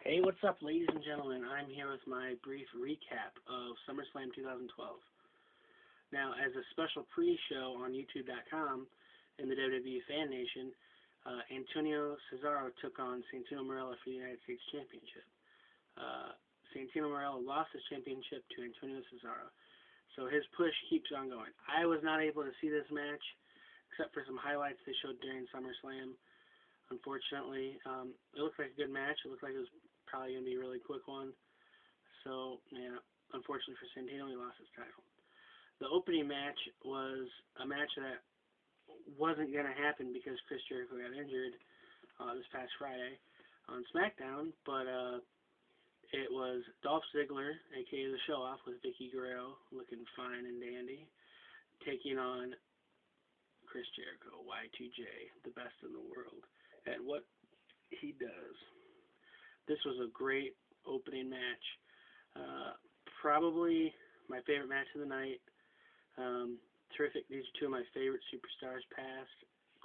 Hey, what's up, ladies and gentlemen? I'm here with my brief recap of SummerSlam 2012. Now, as a special pre-show on YouTube.com in the WWE Fan Nation, Antonio Cesaro took on Santino Marella for the United States Championship. Santino Marella lost his championship to Antonio Cesaro, so his push keeps on going. I was not able to see this match, except for some highlights they showed during SummerSlam. Unfortunately, it looked like a good match. It looked like it was probably going to be a really quick one. So, yeah, unfortunately for Santino, he lost his title. The opening match was a match that wasn't going to happen because Chris Jericho got injured this past Friday on SmackDown, but it was Dolph Ziggler, a.k.a. the Show-Off, with Vicky Guerrero, looking fine and dandy, taking on Chris Jericho, Y2J, the best in the world, at what he does. This was a great opening match. Probably my favorite match of the night. Terrific. These are two of my favorite superstars, past,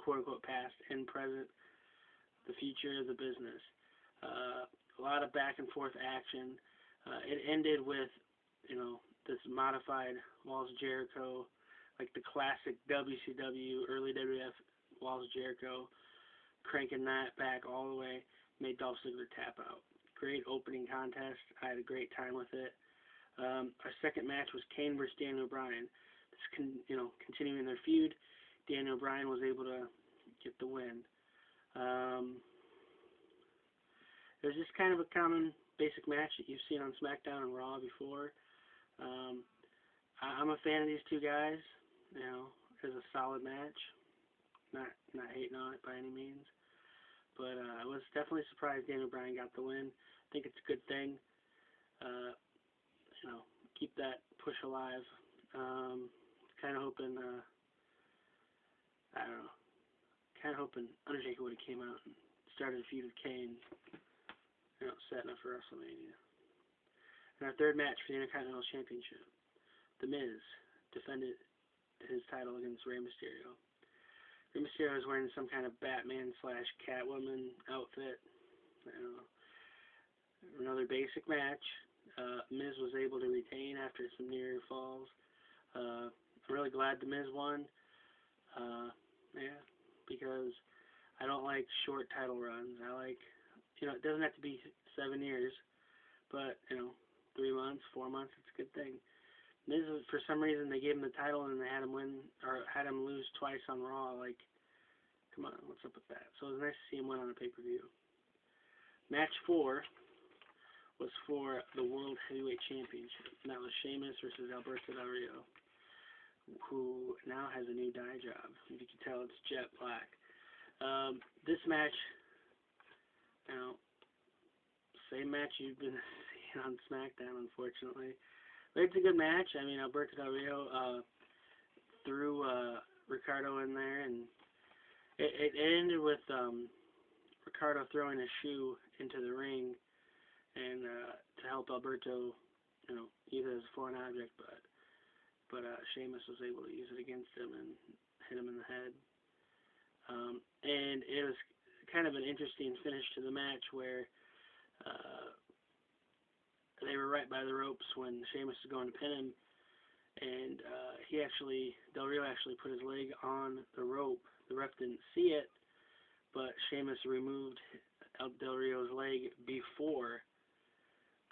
quote-unquote past and present, the future of the business. A lot of back-and-forth action. It ended with, this modified Walls of Jericho, like the classic WCW, early WWF Walls of Jericho, cranking that back all the way, made Dolph Ziggler tap out. Great opening contest. I had a great time with it. Our second match was Kane versus Daniel Bryan. Continuing their feud, Daniel Bryan was able to get the win. It was just kind of a common, basic match that you've seen on SmackDown and Raw before. I'm a fan of these two guys. It was a solid match. Not hating on it by any means. But I was definitely surprised Daniel Bryan got the win. I think it's a good thing. Keep that push alive. Kind of hoping, Undertaker would have came out and started a feud with Kane, setting up for WrestleMania. And our third match for the Intercontinental Championship, The Miz defended his title against Rey Mysterio. Rey Mysterio was wearing some kind of Batman/Catwoman outfit. Another basic match. Miz was able to retain after some near falls. I'm really glad The Miz won. Because I don't like short title runs. I like, it doesn't have to be 7 years, but 3 months, 4 months, it's a good thing. Miz, for some reason, they gave him the title and they had him win, or had him lose twice on Raw. Like, come on, what's up with that? So it was nice to see him win on a pay-per-view. Match 4 was for the World Heavyweight Championship, and that was Sheamus versus Alberto Del Rio, who now has a new dye job. If you can tell, it's jet black. This match, same match you've been seeing on SmackDown, unfortunately. But it's a good match. Alberto Del Rio threw Ricardo in there, and it ended with Ricardo throwing a shoe into the ring, and to help Alberto, use it as a foreign object, but Sheamus was able to use it against him and hit him in the head. And it was kind of an interesting finish to the match where they were right by the ropes when Sheamus was going to pin him, and Del Rio actually put his leg on the rope. The ref didn't see it, but Sheamus removed Del Rio's leg before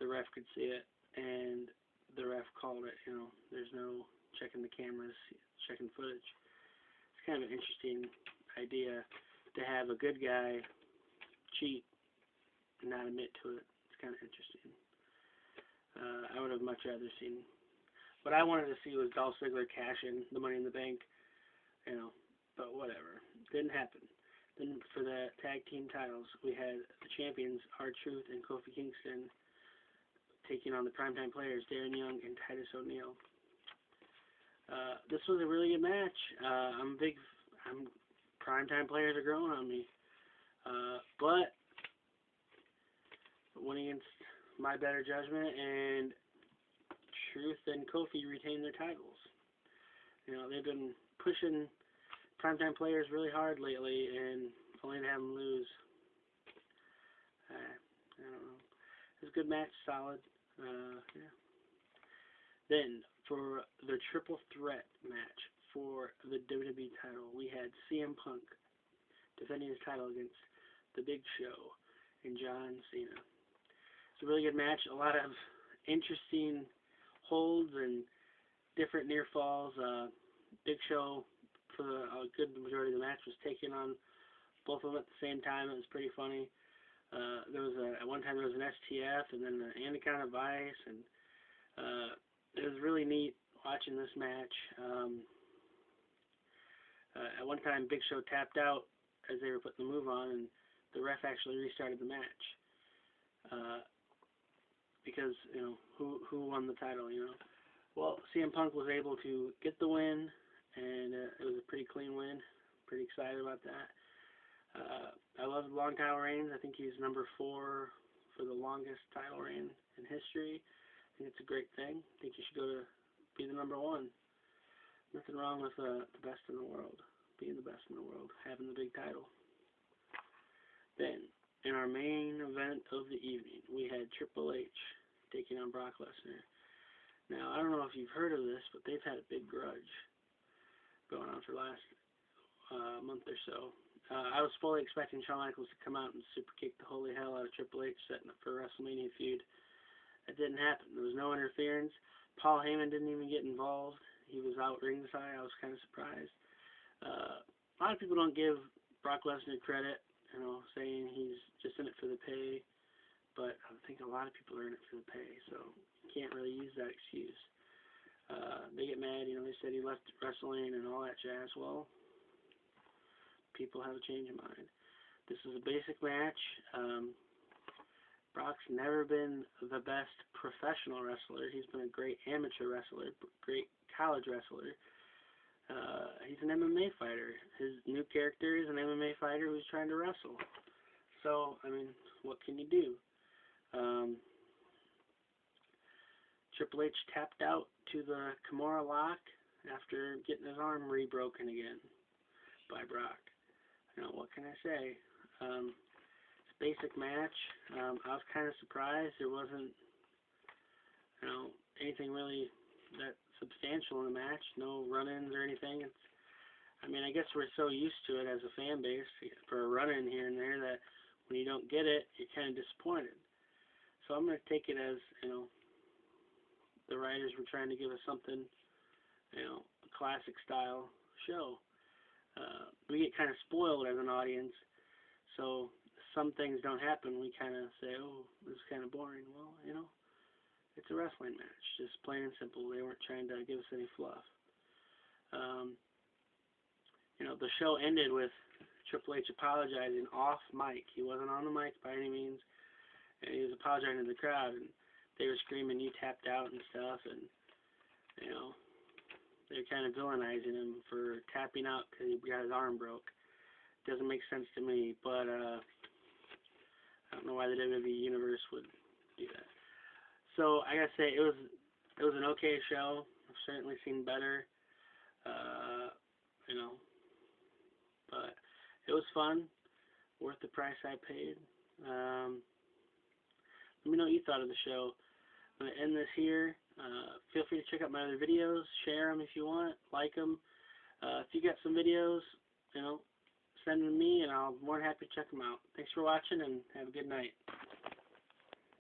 the ref could see it, and the ref called it. There's no checking the cameras, checking footage. It's kind of an interesting idea to have a good guy cheat and not admit to it. It's kind of interesting. I would have much rather seen. What I wanted to see was Dolph Ziggler cash in the Money in the Bank, but whatever. Didn't happen. Then for the tag team titles, we had the champions, R-Truth and Kofi Kingston, taking on the Primetime Players, Darren Young and Titus O'Neil. This was a really good match. Primetime Players are growing on me. But went against my better judgment, and Truth and Kofi retained their titles. They've been pushing Primetime Players really hard lately, and only to have them lose. I don't know. a good match, solid. Yeah. Then, for the triple threat match for the WWE title, we had CM Punk defending his title against The Big Show and John Cena. It's a really good match. A lot of interesting holds and different near falls. Big Show, for a good majority of the match, was taking on both of them at the same time. It was pretty funny. At one time there was an STF and then an Anaconda Vice, and it was really neat watching this match. At one time, Big Show tapped out as they were putting the move on, and the ref actually restarted the match because who won the title, Well, CM Punk was able to get the win, and it was a pretty clean win. Pretty excited about that. I love long title reigns. I think he's number 4 for the longest title reign in history. I think it's a great thing. I think you should go to be the number 1. Nothing wrong with the best in the world, being the best in the world, having the big title. Then, in our main event of the evening, we had Triple H taking on Brock Lesnar. Now, I don't know if you've heard of this, but they've had a big grudge going on for the last month or so. I was fully expecting Shawn Michaels to come out and super kick the holy hell out of Triple H, setting up for a WrestleMania feud. That didn't happen. There was no interference. Paul Heyman didn't even get involved. He was out ringside. I was kind of surprised. A lot of people don't give Brock Lesnar credit, saying he's just in it for the pay. But I think a lot of people are in it for the pay, so you can't really use that excuse. They get mad, they said he left wrestling and all that jazz. Well, people have a change of mind. This is a basic match. Brock's never been the best professional wrestler. He's been a great amateur wrestler, great college wrestler. He's an MMA fighter. His new character is an MMA fighter who's trying to wrestle. So, what can you do? Triple H tapped out to the Kimura lock after getting his arm re-broken again by Brock. What can I say? It's a basic match. I was kind of surprised there wasn't, anything really that substantial in the match. No run-ins or anything. I guess we're so used to it as a fan base for a run-in here and there that when you don't get it, you're kind of disappointed. So I'm going to take it as, the writers were trying to give us something, a classic style show. We get kind of spoiled as an audience, so some things don't happen. We kind of say, oh, this is kind of boring. Well, it's a wrestling match, just plain and simple. They weren't trying to give us any fluff. The show ended with Triple H apologizing off mic. He wasn't on the mic by any means, and he was apologizing to the crowd, and they were screaming, "You tapped out" and stuff, and they're kind of villainizing him for tapping out because he got his arm broke. Doesn't make sense to me, but I don't know why the WWE Universe would do that. So I gotta say, it was an okay show. I've certainly seen better, but it was fun, worth the price I paid. Let me know what you thought of the show. I'm going to end this here. Feel free to check out my other videos, share them if you want, like them. If you got some videos, send them to me, and I'll be more than happy to check them out. Thanks for watching, and have a good night.